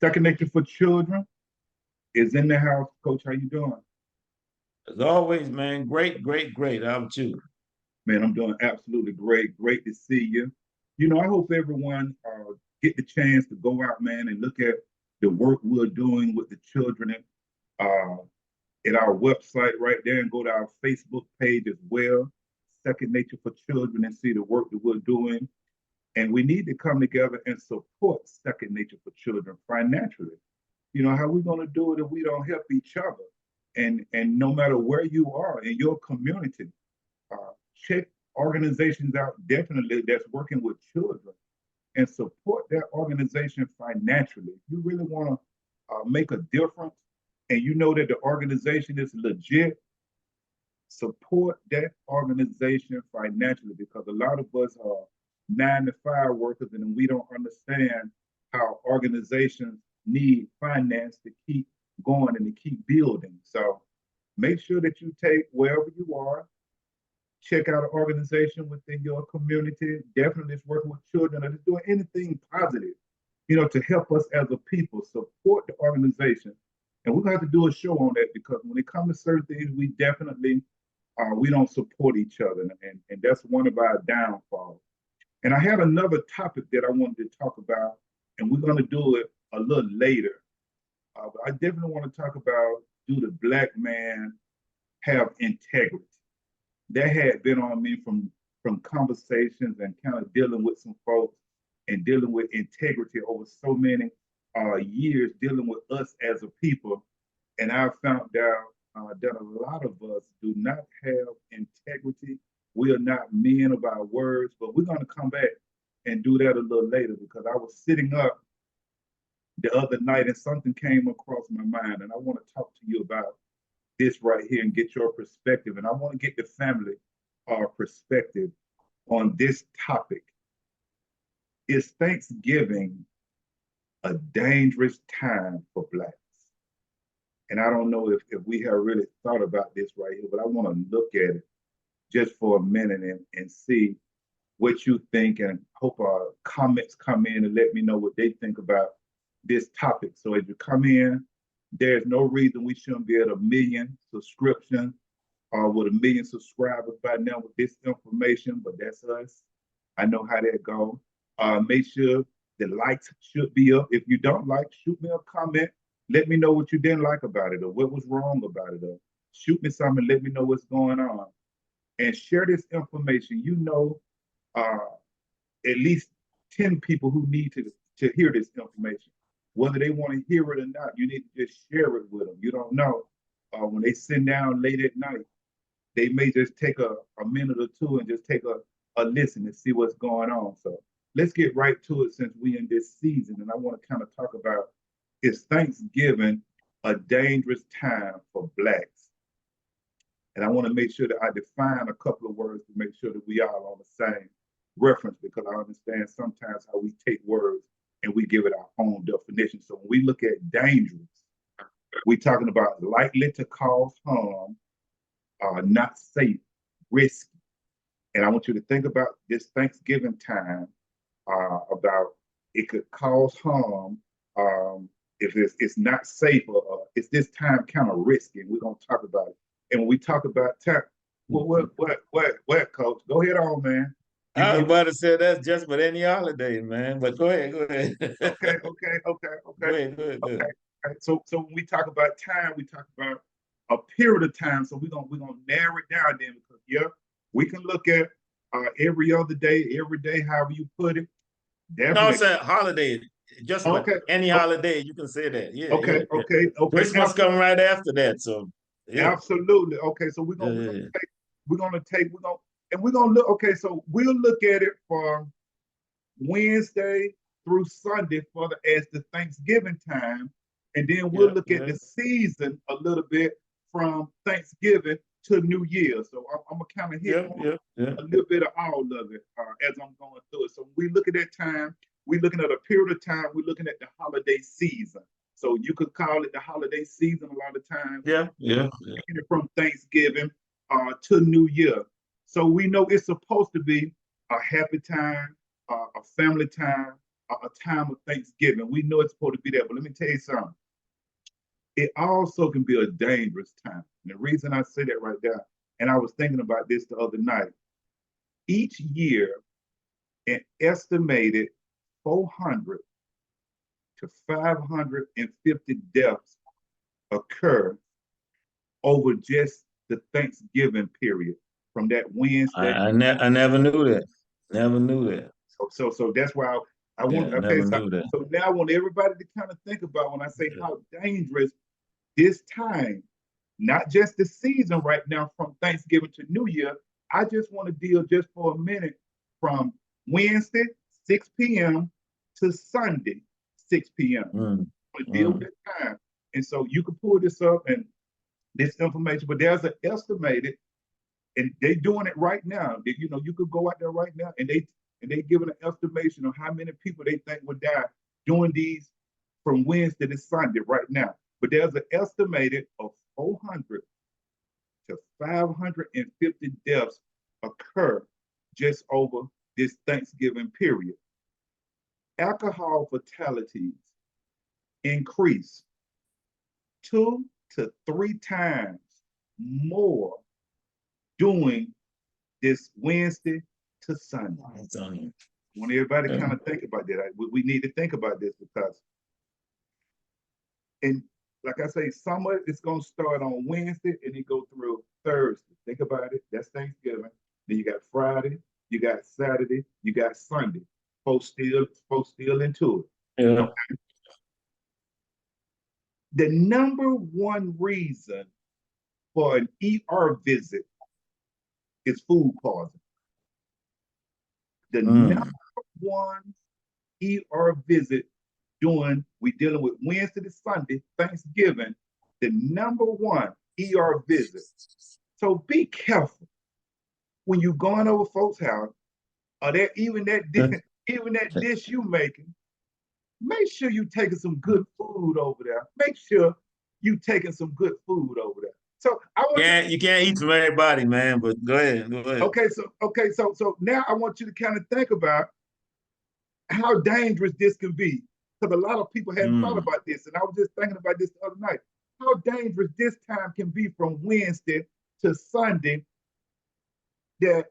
Second Nature for Children is in the house. Coach, how you doing? As always, man, great, great, great. How about you? Man, I'm doing absolutely great. Great to see you. I hope everyone get the chance to go out, man, and look at the work we're doing with the children uh, at our website right there, and go to our Facebook page as well, Second Nature for Children, and see the work that we're doing. And we need to come together and support Second Nature for Children financially. How we going to do it if we don't help each other? And no matter where you are in your community, check organizations out definitely that's working with children and support that organization financially. If you really want to make a difference and you know that the organization is legit, support that organization financially, because a lot of us are 9-to-5 workers and we don't understand how organizations need finance to keep going and to keep building. So make sure that you take wherever you are, check out an organization within your community. Definitely it's working with children and it's doing anything positive, to help us as a people. Support the organization. And we're going to have to do a show on that, because when it comes to certain things, we definitely we don't support each other. And that's one of our downfalls. And I had another topic that I wanted to talk about, and we're going to do it a little later. But I definitely want to talk about, do the Black man have integrity? That had been on me from conversations and kind of dealing with some folks and dealing with integrity over so many years, dealing with us as a people. And I found out that a lot of us do not have integrity. We are not men of our words, but we're going to come back and do that a little later, because I was sitting up the other night and something came across my mind, and I want to talk to you about this right here and get your perspective. And I want to get the family perspective on this topic. Is Thanksgiving a dangerous time for Blacks? And I don't know if we have really thought about this right here, but I want to look at it just for a minute and see what you think, and hope our comments come in and let me know what they think about this topic. So as you come in, there's no reason we shouldn't be at 1 million subscriptions or with 1 million subscribers by now with this information, but that's us. I know how that goes. Make sure the likes should be up. If you don't like, shoot me a comment. Let me know what you didn't like about it or what was wrong about it. Or shoot me something, let me know what's going on. And share this information. At least 10 people who need to hear this information. Whether they want to hear it or not, you need to just share it with them. You don't know. When they sit down late at night, they may just take a minute or two and just take a listen and see what's going on. So let's get right to it, since we in this season. And I want to kind of talk about, is Thanksgiving a dangerous time for Blacks? And I want to make sure that I define a couple of words to make sure that we are on the same reference, because I understand sometimes how we take words and we give it our own definition. So when we look at dangerous, we're talking about likely to cause harm, not safe, risky. And I want you to think about this Thanksgiving time, about it could cause harm, if it's not safe, or it's this time kind of risky. And we're going to talk about it. And when we talk about time, what, Coach? Go ahead on, man. I was about to say that's just about any holiday, man. But go ahead, go ahead. Okay. Go ahead, go ahead, go ahead. Okay. So when we talk about time, we talk about a period of time. So we're gonna narrow it down then, because we can look at every other day, every day, however you put it. No, I'm saying holiday. Just about Okay. any holiday, you can say that. Yeah, Okay. yeah. Okay. Christmas come right after that, so yeah. Absolutely. Okay. So we're gonna look. Okay. So we'll look at it from Wednesday through Sunday as the Thanksgiving time, and then we'll look at the season a little bit from Thanksgiving to New Year. So I'm gonna kind of hit a little bit of all of it as I'm going through it. So we look at that time. We're looking at a period of time. We're looking at the holiday season. So you could call it the holiday season a lot of times. Yeah. From Thanksgiving to New Year. So we know it's supposed to be a happy time, a family time, a time of Thanksgiving. We know it's supposed to be there, but let me tell you something. It also can be a dangerous time. And the reason I say that right there, and I was thinking about this the other night, each year, an estimated 400 to 550 deaths occur over just the Thanksgiving period from that Wednesday. I never knew that. Never knew that. So that's why I Yeah, want. I Okay, never knew that. so now I want everybody to kind of think about when I say how dangerous this time, not just the season right now from Thanksgiving to New Year. I just want to deal just for a minute from Wednesday 6 p.m. to Sunday 6 p.m. Mm, To deal with that time. And so you can pull this up and this information, but there's an estimated, and they doing it right now. You know, you could go out there right now and they giving an estimation of how many people they think would die doing these from Wednesday to Sunday right now. But there's an estimated of 400 to 550 deaths occur just over this Thanksgiving period. Alcohol fatalities increase 2 to 3 times more during this Wednesday to Sunday. I want everybody to kind of think about that. We need to think about this because, and like I say, summer is going to start on Wednesday and it go through Thursday. Think about it. That's Thanksgiving. Then you got Friday, you got Saturday, you got Sunday. Folks still into it. Yeah. Okay? The number one reason for an ER visit is food poisoning. The number one ER visit we dealing with Wednesday to Sunday, Thanksgiving, the number one ER visit. So be careful when you going over folks' house, or that even that dish you making. Make sure you taking some good food over there. Make sure you taking some good food over there. So you can't eat from everybody, man. But go ahead. Okay, so now I want you to kind of think about how dangerous this can be. Because a lot of people hadn't thought about this. And I was just thinking about this the other night. How dangerous this time can be from Wednesday to Sunday, that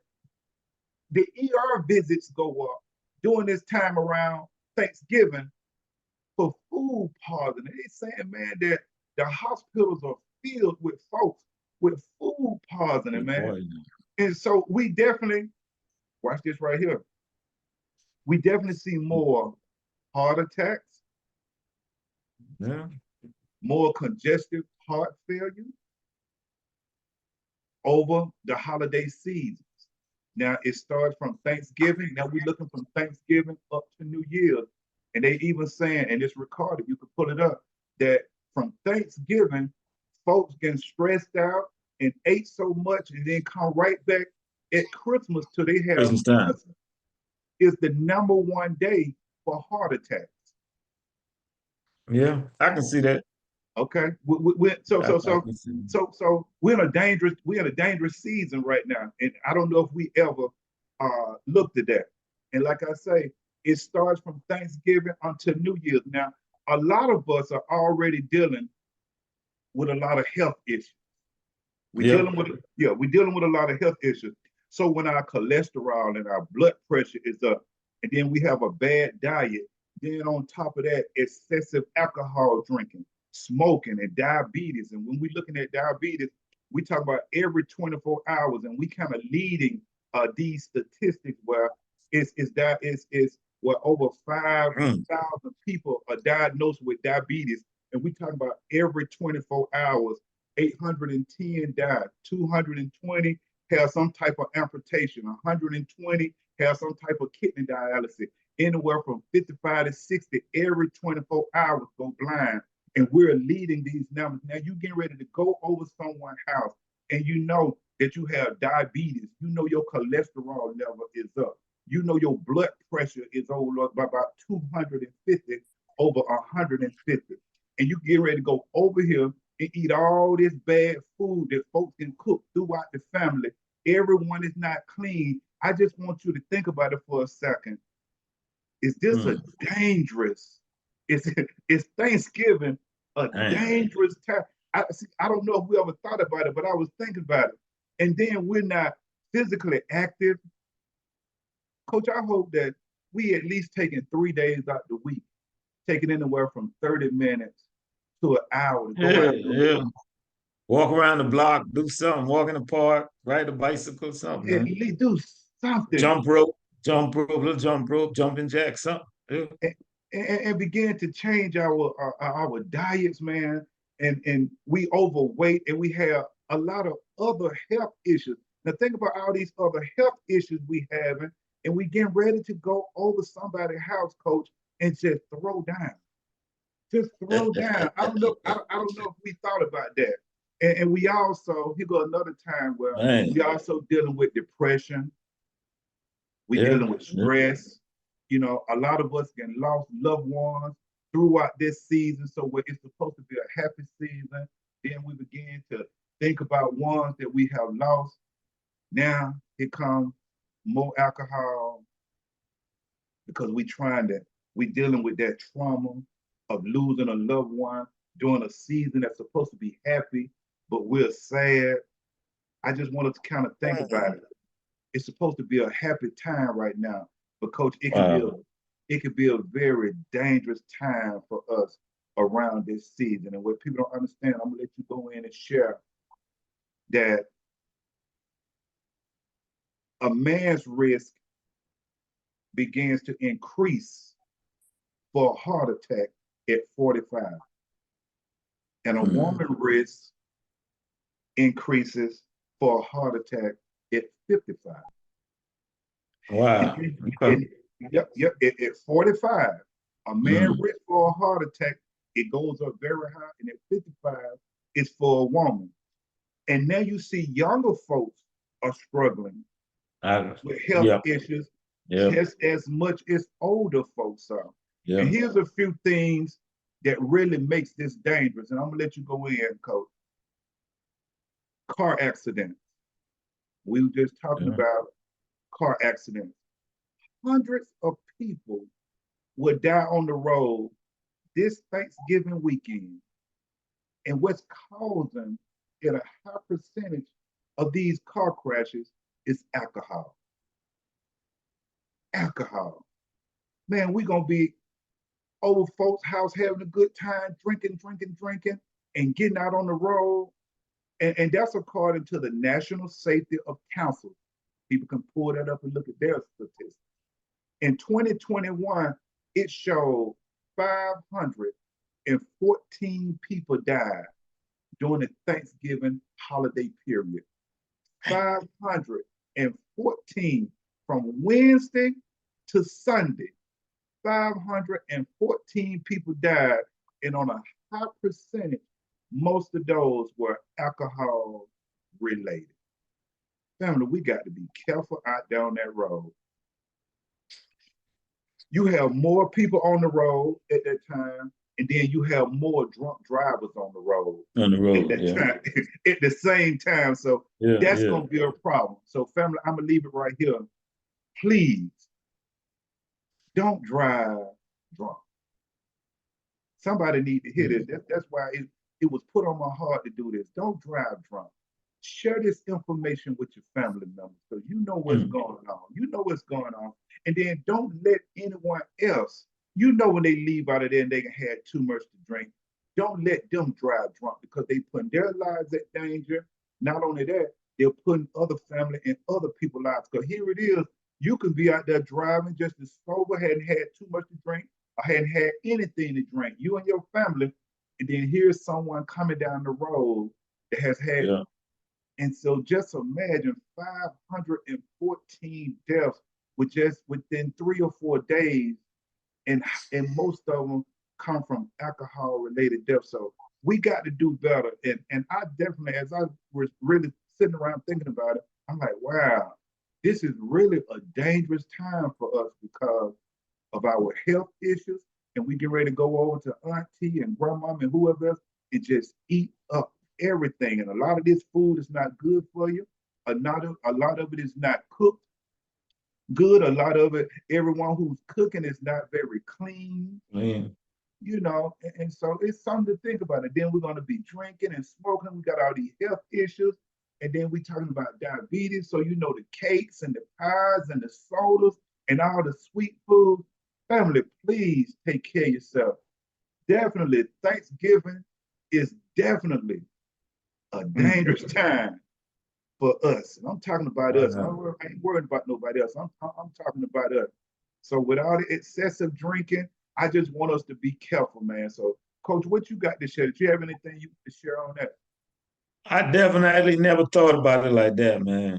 the ER visits go up during this time around Thanksgiving for food poisoning. They're saying, man, that the hospitals are filled with folks with food poisoning, man. And so we definitely, watch this right here. We definitely see more heart attacks, more congestive heart failure over the holiday seasons. Now it starts from Thanksgiving. Now we're looking from Thanksgiving up to New Year's. And they even saying, and it's recorded, you can pull it up, that from Thanksgiving, folks getting stressed out and ate so much and then come right back at Christmas till they have Christmas time. Is the number one day for heart attacks. Yeah, I can see that. Okay, so we're in a dangerous season right now, and I don't know if we ever looked at that. And like I say, it starts from Thanksgiving until New Year's. Now, a lot of us are already dealing with a lot of health issues. We're dealing with a lot of health issues. So when our cholesterol and our blood pressure is up, and then we have a bad diet, then on top of that, excessive alcohol drinking, smoking, and diabetes. And when we're looking at diabetes, we talk about every 24 hours, and we kind of leading these statistics where where over 5,000 people are diagnosed with diabetes, and we talk about every 24 hours, 810 died, 220 have some type of amputation, 120 have some type of kidney dialysis, anywhere from 55 to 60 every 24 hours go blind. And we're leading these numbers. Now you getting ready to go over someone's house and you know that you have diabetes. You know your cholesterol level is up. You know your blood pressure is over by about 250 over 150. And you get ready to go over here and eat all this bad food that folks can cook throughout the family. Everyone is not clean. I just want you to think about it for a second. Is this a dangerous? It's it's Thanksgiving a Damn. dangerous time? I don't know if we ever thought about it, but I was thinking about it. And then we're not physically active. Coach, I hope that we at least taking 3 days out the week, taking anywhere from 30 minutes to an hour to go Yeah, out and do yeah. Walk around the block, do something, walk in the park, ride a bicycle, something, at man. least do something. Jump rope, little jump rope, jumping jack, something. Yeah. And begin to change our diets, man. And we overweight and we have a lot of other health issues. Now think about all these other health issues we having, and we getting ready to go over somebody's house, coach, and just throw down. Just throw down. I don't know. I don't know if we thought about that. And we also, here go another time where Man, we also dealing with depression. We yeah, dealing with yeah. stress. You know, a lot of us getting lost loved ones throughout this season. So where it's supposed to be a happy season, then we begin to think about ones that we have lost. Now it comes more alcohol because we dealing with that trauma of losing a loved one during a season that's supposed to be happy, but we're sad. I just want us to kind of think about it. It's supposed to be a happy time right now, but coach, Wow. it could be a very dangerous time for us around this season. And what people don't understand, I'm gonna let you go in and share that a man's risk begins to increase for a heart attack at 45, and a Mm. woman risk increases for a heart attack at 55. And, Wow. Okay. and yep, at 45, a man Mm. risk for a heart attack, it goes up very high, and at 55, it's for a woman. And now you see younger folks are struggling I, with health yeah, issues yeah, just as much as older folks are. And yeah. here's a few things that really makes this dangerous. And I'm gonna let you go in, coach. Car accidents. We were just talking Yeah. about car accidents. Hundreds of people will die on the road this Thanksgiving weekend. And what's causing at a high percentage of these car crashes is alcohol. Alcohol. Man, we're gonna be over folks' house having a good time, drinking, and getting out on the road. And that's according to the National Safety of Council. People can pull that up and look at their statistics. In 2021, it showed 514 people died during the Thanksgiving holiday period. 514 from Wednesday to Sunday. 514 people died, and on a high percentage, most of those were alcohol related. Family, we got to be careful out down that road. You have more people on the road at that time, and then you have more drunk drivers on the road On the at road, that yeah. time, at the same time. So Yeah, that's yeah. gonna be a problem. So, family, I'm gonna leave it right here. Please don't drive drunk. Somebody need to hear this. Mm. That's why it was put on my heart to do this. Don't drive drunk. Share this information with your family members so you know what's Mm. going on. You know what's going on. And then don't let anyone else, you know, when they leave out of there and they had too much to drink, don't let them drive drunk because they putting their lives at danger. Not only that, they're putting other family and other people's lives. Because here it is, you can be out there driving just as sober, hadn't had too much to drink, I hadn't had anything to drink, you and your family, and then here's someone coming down the road that has had. Yeah. And so just imagine 514 deaths with just within 3 or 4 days, and most of them come from alcohol related deaths. So we got to do better. And I definitely, as I was really sitting around thinking about it, I'm like, wow, this is really a dangerous time for us because of our health issues, and we get ready to go over to auntie and grandma and whoever else and just eat up everything. And a lot of this food is not good for you. A lot of it is not cooked. good. A lot of it, everyone who's cooking is not very clean, Man. and so it's something to think about. And then we're going to be drinking and smoking. We got all these health issues. And then we talking about diabetes. So, the cakes and the pies and the sodas and all the sweet food. Family, please take care of yourself. Definitely, Thanksgiving is definitely a dangerous time for us. And I'm talking about us. I ain't worried about nobody else. I'm talking about us. So with all the excessive drinking, I just want us to be careful, man. So, Coach, what you got to share? Did you have anything you to share on that? I definitely never thought about it like that, man.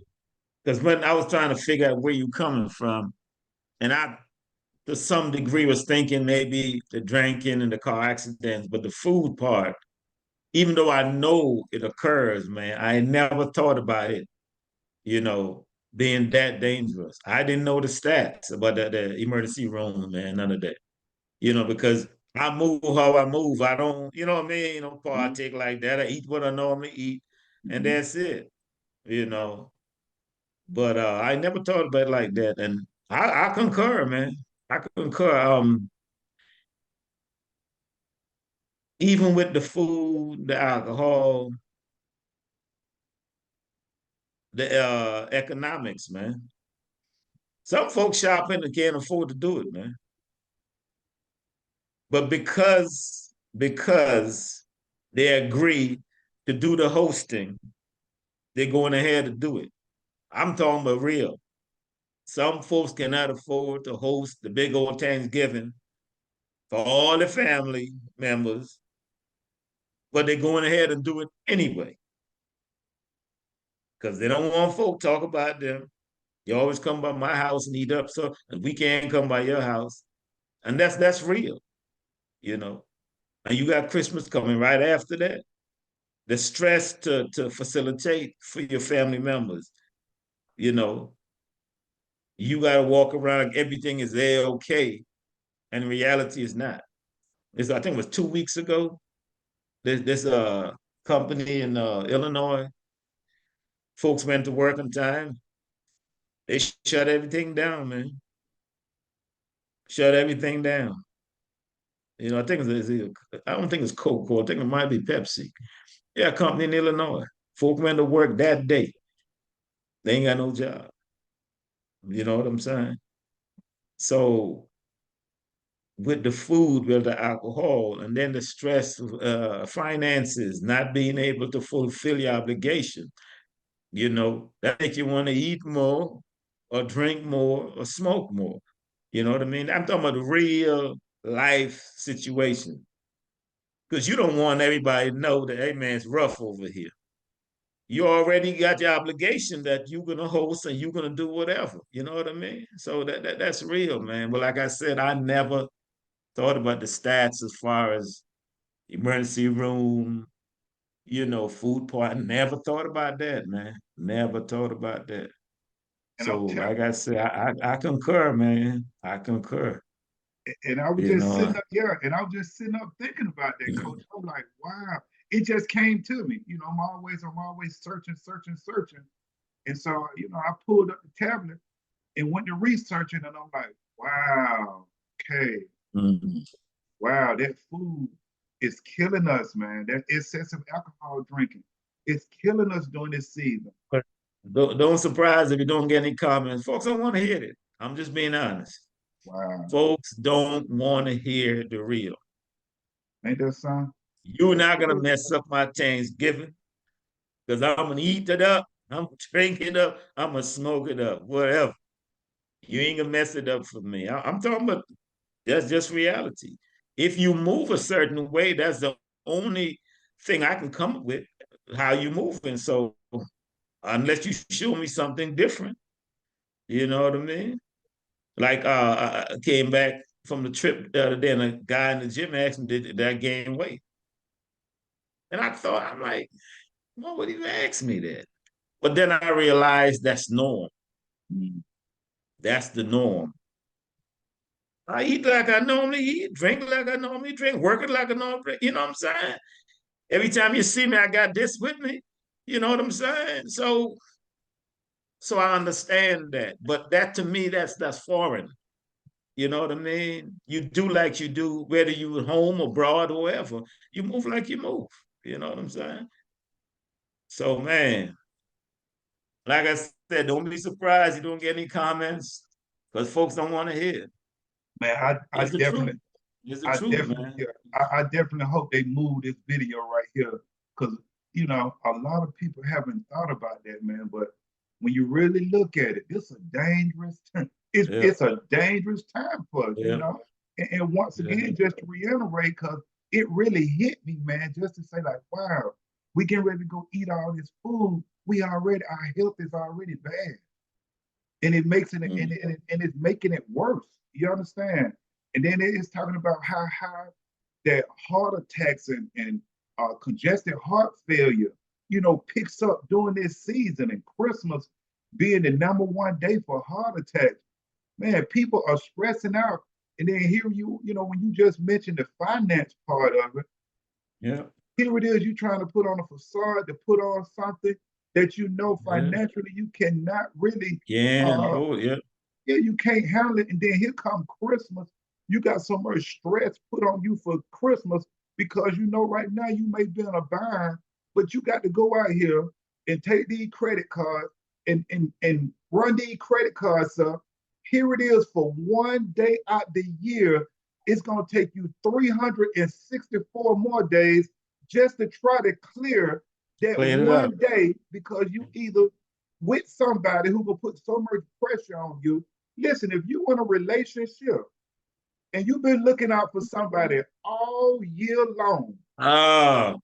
Because when I was trying to figure out where you coming from, and I to some degree was thinking maybe the drinking and the car accidents, but the food part, even though I know it occurs, man, I never thought about it, you know, being that dangerous. I didn't know the stats about the emergency room, man, none of that, because I move how I move. I don't, you know what I mean? Mm-hmm. Partake like that. I eat what I normally eat, and Mm-hmm. that's it, you know. But I never thought about it like that. And I concur, man. I concur. Even with the food, the alcohol, the economics, man. Some folks shopping and can't afford to do it, man. But because they agree to do the hosting, they're going ahead to do it. I'm talking about real. Some folks cannot afford to host the big old Thanksgiving for all the family members, but they're going ahead and do it anyway because they don't want folk talk about them. You always come by my house and eat up, so we can't come by your house, and that's real, you know. And you got Christmas coming right after that. The stress to facilitate for your family members, you know, you got to walk around everything is there okay, and reality is not. I think it was 2 weeks ago. This company in Illinois, folks went to work on time. They shut everything down, man. Shut everything down. I think I don't think it's Coca-Cola. I think it might be Pepsi. Yeah, a company in Illinois. Folk went to work that day. They ain't got no job. You know what I'm saying? So with the food, with the alcohol, and then the stress of finances, not being able to fulfill your obligation, that make you want to eat more or drink more or smoke more. You know what I mean? I'm talking about the real life situation. Because you don't want everybody to know that, hey man, it's rough over here. You already got your obligation that you're gonna host and you're gonna do whatever. You know what I mean? So that's real, man. But like I said, I never thought about the stats as far as emergency room, food part. I never thought about that, man. Never thought about that. And So, like I said, I concur, man. I concur. and I was You just know, sitting up, yeah, and I was just sitting up thinking about that, Coach. I'm like, wow, it just came to me. I'm always searching, searching, searching. And so, I pulled up the tablet and went to researching, and I'm like, wow, okay, mhm. wow, that food is killing us, man. That excessive alcohol drinking, it's killing us during this season. Don't surprise if you don't get any comments. Folks don't want to hear it. I'm just being honest. Wow, Folks don't want to hear the real. ain't that son? You're not gonna mess up my Thanksgiving because I'm gonna eat it up. I'm gonna drink it up. I'm gonna smoke it up. Whatever. You ain't gonna mess it up for me. I'm talking about that's just reality. If you move a certain way, that's the only thing I can come up with how you moving. So unless you show me something different, you know what I mean? Like I came back from the trip the other day, and a guy in the gym asked me, "Did I gain weight?" And I'm like, "Why would he ask me that?" But then I realized that's norm. Mm. That's the norm. I eat like I normally eat, drink like I normally drink, work it like I normally drink. You know what I'm saying? Every time you see me, I got this with me. You know what I'm saying? So So I understand that. But that to me, that's foreign. You know what I mean? You do like you do, whether you at home, abroad, or wherever. You move like you move. You know what I'm saying? So man, like I said, don't be surprised you don't get any comments because folks don't want to hear. Man, It's the truth. It's the truth, man. yeah, I definitely hope they move this video right here because you know a lot of people haven't thought about that, man. But when you really look at it, it's a dangerous time. Yeah, It's a dangerous time for us, you yeah, know. And once yeah. again, just to reiterate, because it really hit me, man, just to say like, wow, we getting ready to go eat all this food. Our health is already bad, and it makes it Mm. and it's making it worse. You understand? And then it's talking about how that heart attacks and congested heart failure, you know, picks up during this season, and Christmas being the #1 day for heart attacks. Man, people are stressing out. And then here you know, when you just mentioned the finance part of it, Yeah, here it is, you trying to put on a facade to put on something that you know yeah. financially you cannot really Can uh, hold, yeah. yeah, you can't handle it. And then here come Christmas. You got so much stress put on you for Christmas because you know right now you may be in a bind, but you got to go out here and take these credit cards and run these credit cards up. Here it is for one day out the year. It's gonna take you 364 more days just to try to clear that Clean it up. one day because you either with somebody who will put so much pressure on you. Listen, if you in a relationship and you've been looking out for somebody all year long, Oh,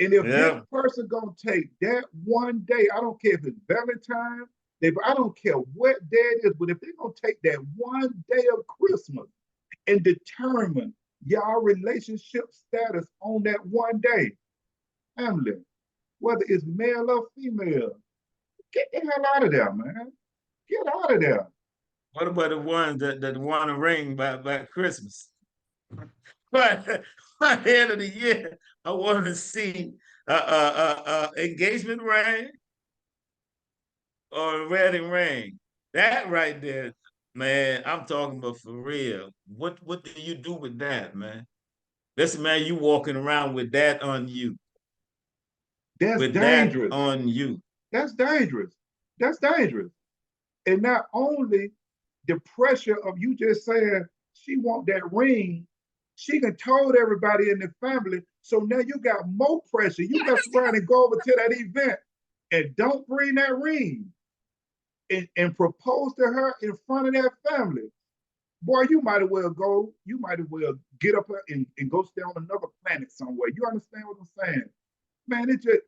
and if this yeah. person gonna take that one day, I don't care if it's Valentine, I don't care what day it is, but if they're gonna take that one day of Christmas and determine y'all relationship status on that one day, family, whether it's male or female, get the hell out of there, man. Get out of there. What about the ones that want a ring by Christmas? But by the end of the year, I want to see engagement ring or a wedding ring. That right there, man, I'm talking about for real. What do you do with that, man? Listen, man, you walking around with that on you, That's with that dangerous. on you. That's dangerous. That's dangerous. And not only the pressure of you just saying she want that ring, she done told everybody in the family. So now you got more pressure. You mess around and go over to that event and don't bring that ring and propose to her in front of that family. Boy, you might as well go, you might as well get up and go stay on another planet somewhere. You understand what I'm saying? Man, it just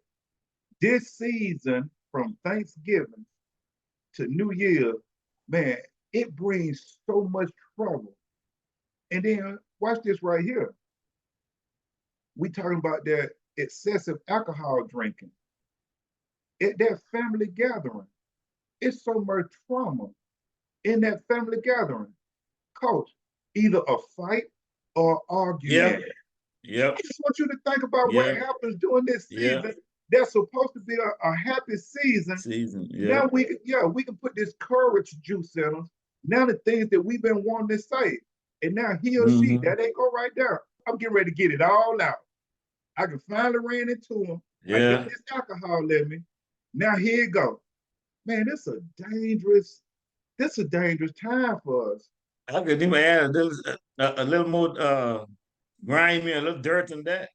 this season from Thanksgiving to New Year, man, it brings so much trouble. And then watch this right here. We talking about that excessive alcohol drinking at that family gathering. It's so much trauma in that family gathering. Coach, either a fight or argument. Yep, yep, I just want you to think about what yep, happens during this yep. season. That's supposed to be a happy season. Season, Now yep. we can put this courage juice in us. Now the things that we've been wanting to say, and now he or she, Mm-hmm. that ain't go right there. I'm getting ready to get it all out. I can finally ran into him. I got Yeah. this alcohol in me. Now here you go. Man, this a dangerous time for us. I could even add a little more grimy, a little dirt than that.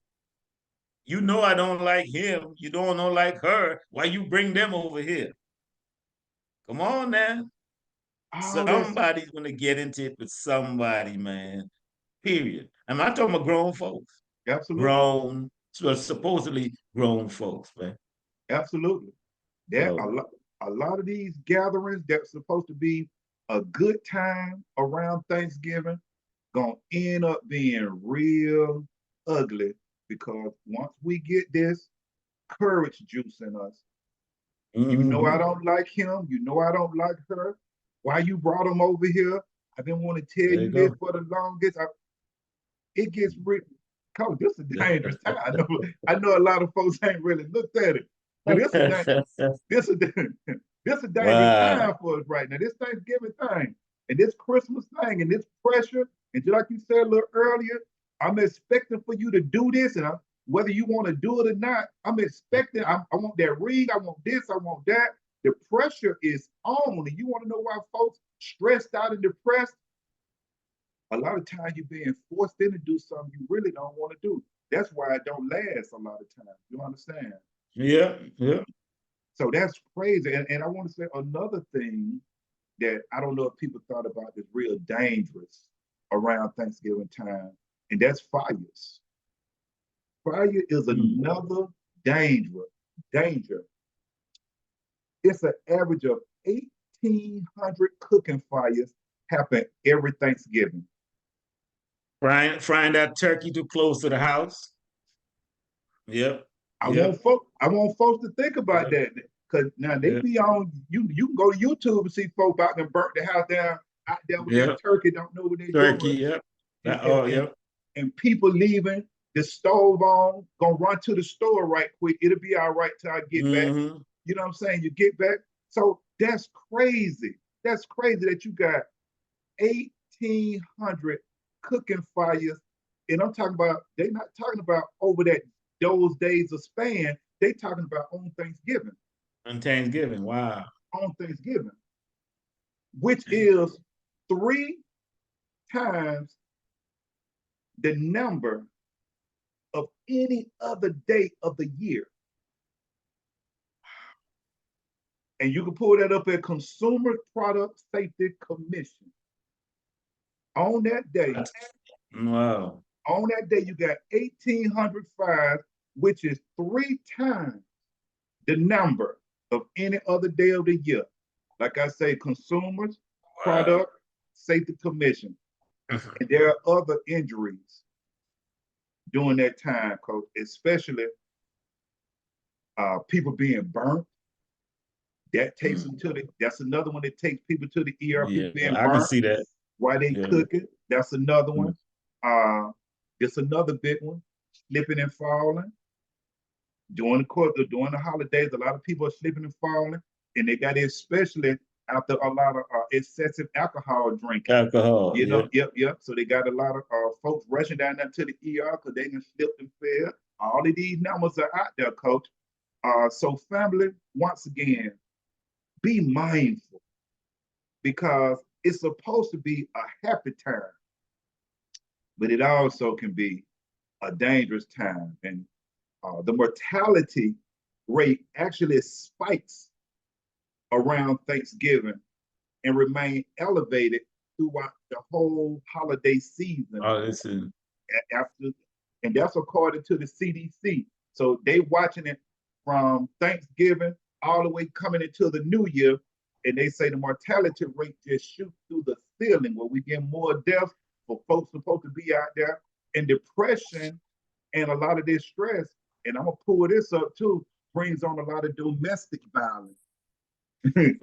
You know I don't like him. You don't know like her. Why you bring them over here? Come on now. All this, Somebody's gonna get into it with somebody, man. Period. I'm not talking about grown folks. absolutely, Grown, so supposedly grown folks, man. absolutely. That So a lot of these gatherings that's supposed to be a good time around Thanksgiving gonna end up being real ugly because once we get this courage juice in us, you know I mhm. don't like him, you know I don't like her. Why you brought him over here? I've been wanting to tell There you you this go. for the longest. It gets real. Coach, this is a dangerous time. I know a lot of folks ain't really looked at it, but this is This is a dangerous Wow. time for us right now. This Thanksgiving thing and this Christmas thing and this pressure. And just like you said a little earlier, I'm expecting for you to do this, and whether you want to do it or not, I'm expecting. I want that ring. I want this. I want that. The pressure is on, and you want to know why folks stressed out and depressed? A lot of times you're being forced into do something you really don't want to do. That's why it don't last a lot of times. You understand? Yeah, yeah. So that's crazy. And I want to say another thing that I don't know if people thought about is real dangerous around Thanksgiving time, and that's fires. Fire is another danger. It's an average of 1,800 cooking fires happen every Thanksgiving. Frying that turkey too close to the house. Yep. Yep. I want folks to think about Yep. that, because now they Yep. be on you. You can go to YouTube and see folks out there burnt the house down out there with that Yep. turkey, don't know what they're Turkey. doing, Yep. and, and, Oh, and yep. and people leaving the stove on, gonna run to the store right quick. It'll be all right till I get back. Mm-hmm. You know what I'm saying? You get back. So that's crazy. That's crazy that you got 1,800 cooking fires. And I'm talking about, they're not talking about over those days of span. They talking about on Thanksgiving. On Thanksgiving. Wow. On Thanksgiving, which is 3 times the number of any other day of the year. And you can pull that up at Consumer Product Safety Commission. On that day, Wow. you got 1,800 fires, which is 3 times the number of any other day of the year. Like I say, Consumers Product Safety Commission. And there are other injuries during that time, Coach, especially people being burnt. That takes them to that's another one that takes people to the ER, Yeah, being I can burnt see that. while they Yeah. cook it. That's another one. It's another big one, slipping and falling. During the holidays, a lot of people are slipping and falling, and they got it especially after a lot of excessive alcohol drinking. Alcohol. You know, Yeah. yep. So they got a lot of folks rushing down there to the ER because they can slip and fell. All of these numbers are out there, Coach. So family, once again, be mindful, because it's supposed to be a happy time, but it also can be a dangerous time. And the mortality rate actually spikes around Thanksgiving and remain elevated throughout the whole holiday season. Oh, listen. After, and that's according to the CDC. So they watching it from Thanksgiving all the way coming into the new year, and they say the mortality rate just shoots through the ceiling, where we get more deaths for folks supposed to be out there, and depression and a lot of this stress. And I'm gonna pull this up too, brings on a lot of domestic violence.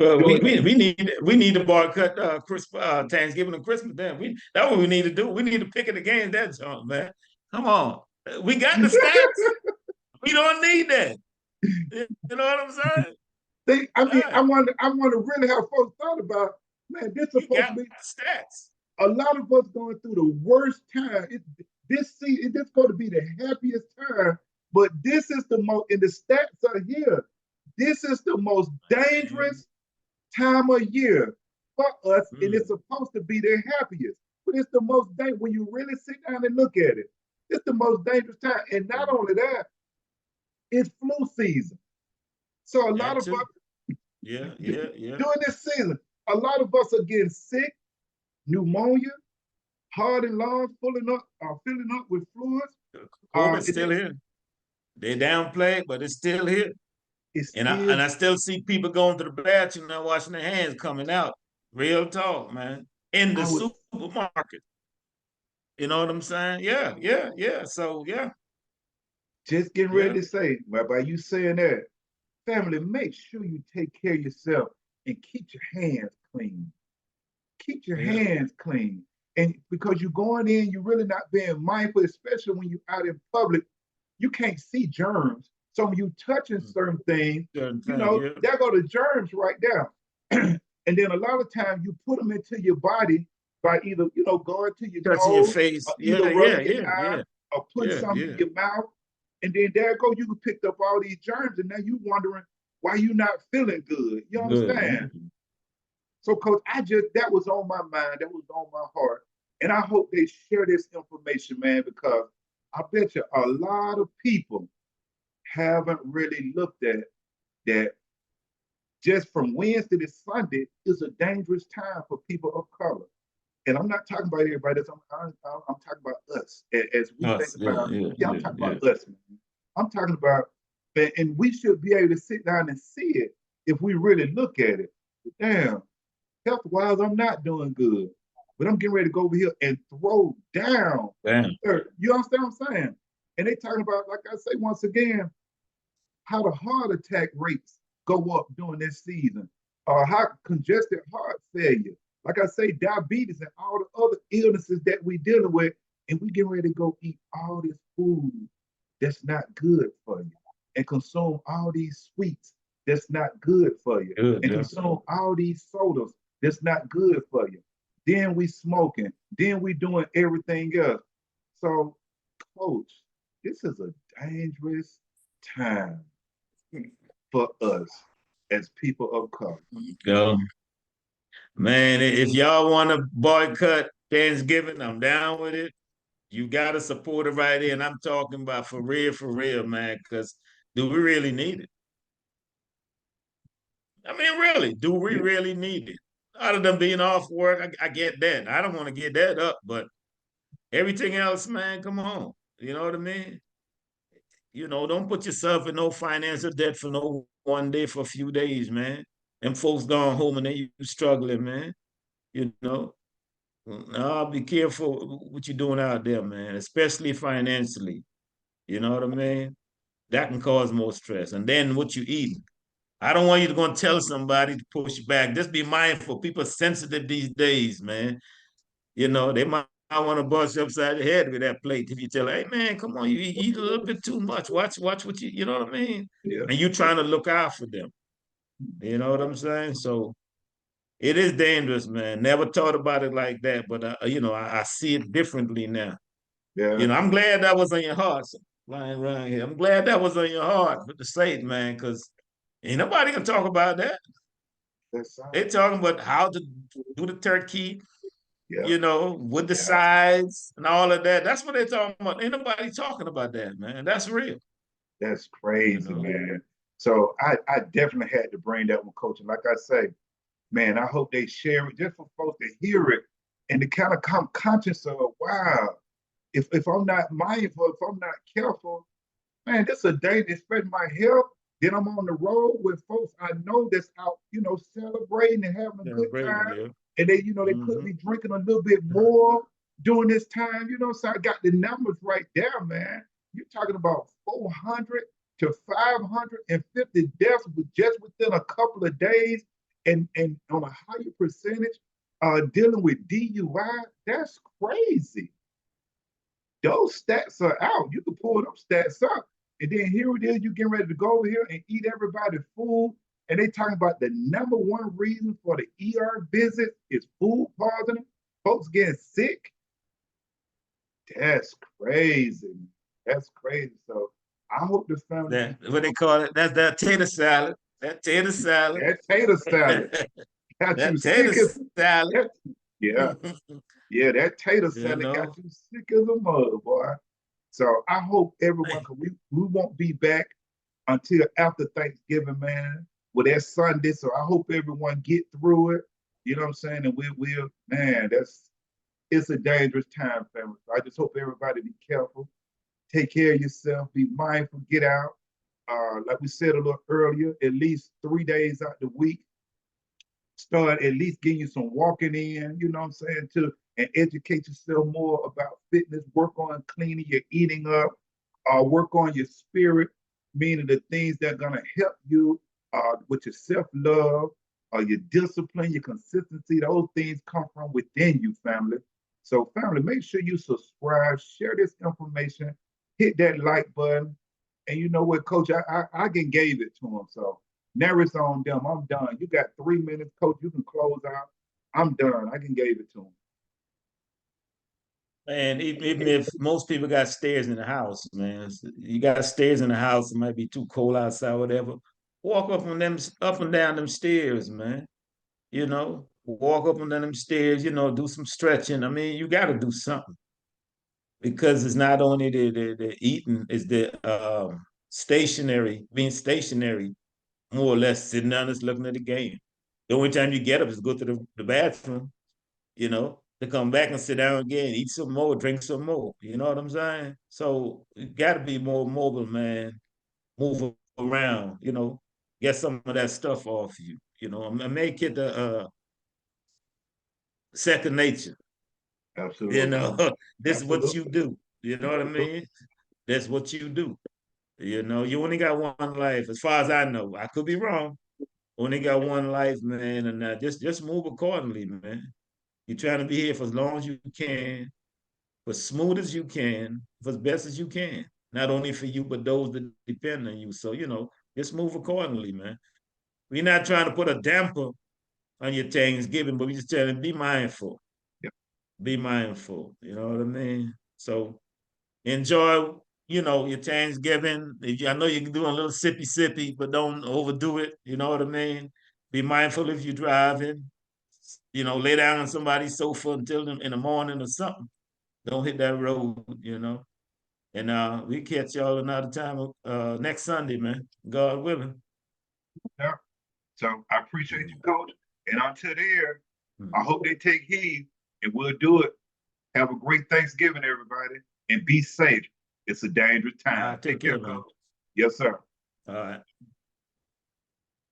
Well, we need to boycott Thanksgiving and Christmas. Then that's what we need to do. We need to pick it against that junk, man. Come on, we got the stats. We don't need that. You know what I'm saying? I wonder really how folks thought about, man, this is supposed to be stats. A lot of us going through the worst time. This going to be the happiest time, but this is the most, and the stats are here. This is the most dangerous time of year for us, and it's supposed to be the happiest. But it's the most dangerous when you really sit down and look at it. It's the most dangerous time, and not only that, it's flu season. So a lot of us, during this season, a lot of us are getting sick, pneumonia, heart and lungs filling up with fluids. COVID's still here. They downplay it, but it's still here. I still see people going to the bathroom and washing their hands coming out. Real talk, man. In the supermarket. You know what I'm saying? Yeah. So yeah. Just getting ready to say, by you saying that, family, make sure you take care of yourself and keep your hands clean. Keep your hands clean. And because you're going in, you're really not being mindful, especially when you're out in public. You can't see germs. So when you touching certain things, Certain thing, yeah. there go the germs right there. And then a lot of times you put them into your body by either, going to your Touching your nose face. or either Yeah, yeah, rubbing your yeah, eye yeah, or putting yeah, something in yeah. your mouth. And then there go, you picked up all these germs and now you wondering why you not feeling good. You Good. understand? So, Coach, that was on my mind, that was on my heart. And I hope they share this information, man, because I bet you a lot of people haven't really looked at that just from Wednesday to Sunday is a dangerous time for people of color. And I'm not talking about everybody. I'm talking about us as we think Us, yeah, about. yeah, Yeah, I'm yeah, talking yeah. about us, man. I'm talking about, and we should be able to sit down and see it if we really look at it. Damn, health wise, I'm not doing good, but I'm getting ready to go over here and throw down. Damn. You understand what I'm saying? And they talking about, like I say once again, how the heart attack rates go up during this season, or how congested heart failure, like I say, diabetes and all the other illnesses that we dealing with, and we get ready to go eat all this food that's not good for you, and consume all these sweets that's not good for you, Good, and yeah. consume all these sodas that's not good for you. Then we smoking, then we doing everything else. So, coach, this is a dangerous time for us as people of color. Go. Man, if y'all want to boycott Thanksgiving, I'm down with it. You got to support it right here. And I'm talking about for real, man, because do we really need it? I mean, really, do we Yeah, really need it? Other than being off work, I get that. I don't want to get that up, but everything else, man, come on. You know what I mean? Don't put yourself in no financial debt for no one day for a few days, man. Them folks gone home and they you struggling, man. You know. No, be careful what you're doing out there, man, especially financially. You know what I mean? That can cause more stress. And then what you eat. I don't want you to go and tell somebody to push back. Just be mindful. People are sensitive these days, man. They might want to bust you upside the head with that plate if you tell, hey man, come on, you eat a little bit too much. Watch what you know what I mean? yeah, And you trying to look out for them. You know what I'm saying? So it is dangerous, man. Never thought about it like that, but I see it differently now. yeah. I'm glad that was on your heart, lying around here. I'm glad that was on your heart for the sake, man, because ain't nobody gonna talk about that. That's They talking about how to do the turkey, yeah, with the yeah. sides and all of that. That's what they're talking about. Ain't nobody talking about that, man. That's real, That's you crazy, know. man. So I definitely had to bring that one, coach. And like I say, man, I hope they share it just for folks to hear it and to kind of come conscious of, wow, if I'm not mindful, if I'm not careful, man, this is a day that spread my health. Then I'm on the road with folks I know that's out, celebrating and having a Yeah, good Brady, time. yeah. And they could Mm-hmm. be drinking a little bit more during this time. So I got the numbers right there, man. You're talking about 400 to 550 deaths just within a couple of days, and on a higher percentage dealing with DUI. That's crazy. Those stats are out. You can pull them stats up. And then here it is, you getting ready to go over here and eat everybody's food. And they talking about the number one reason for the ER visit is food poisoning, folks getting sick. That's crazy. That's crazy. So I hope the family That what they call it. That's that tater salad. That tater salad. that tater salad got you That tater sick as salad. that, yeah. Yeah, that tater you salad got know. you sick as a mug, boy. So I hope everyone, cause we won't be back until after Thanksgiving, man. Well, that's Sunday, so I hope everyone get through it. You know what I'm saying? And we'll, man, it's a dangerous time, family. So I just hope everybody be careful, take care of yourself, be mindful, get out. Like we said a little earlier, at least 3 days out the week, start at least getting you some walking in, you know what I'm saying, and educate yourself more about fitness, work on cleaning your eating up, work on your spirit, meaning the things that are gonna help you with your self-love, your discipline, your consistency. Those things come from within you, family. So family, make sure you subscribe, share this information, hit that like button, And you know what, Coach, I can gave it to him. So now it's on them. I'm done. You got 3 minutes, Coach. You can close out. I'm done. I can gave it to him. And even if most people got stairs in the house, man, you got stairs in the house, it might be too cold outside, whatever. Walk up and down them stairs, man. Walk up and down them stairs, do some stretching. I mean, you got to do something because it's not only the eating, it's the being stationary, more or less sitting down just looking at the game. The only time you get up is go to the bathroom, to come back and sit down again, eat some more, drink some more. You know what I'm saying? So you got to be more mobile, man. Move around, get some of that stuff off you, and make it second nature. You Absolutely. know, this is what you Absolutely. do. You know what I mean? That's what you do. You only got one life, as far as I know. I could be wrong. Only got one life, man, and just move accordingly, man. You're trying to be here for as long as you can, for as smooth as you can, for as best as you can. Not only for you, but those that depend on you. So, just move accordingly, man. We're not trying to put a damper on your Thanksgiving, but we just trying to be mindful. Yep. Be mindful. You know what I mean? So enjoy, your Thanksgiving. I know you can do a little sippy, but don't overdo it. You know what I mean? Be mindful if you're driving. Lay down on somebody's sofa until in the morning or something. Don't hit that road. And we catch y'all another time next Sunday, man. God willing. Yeah. So I appreciate you, Coach. And until there, I Mhm. hope they take heed and we'll do it. Have a great Thanksgiving, everybody, and be safe. It's a dangerous All time. right, take Take care, care, man. Coach. Yes, sir. All right.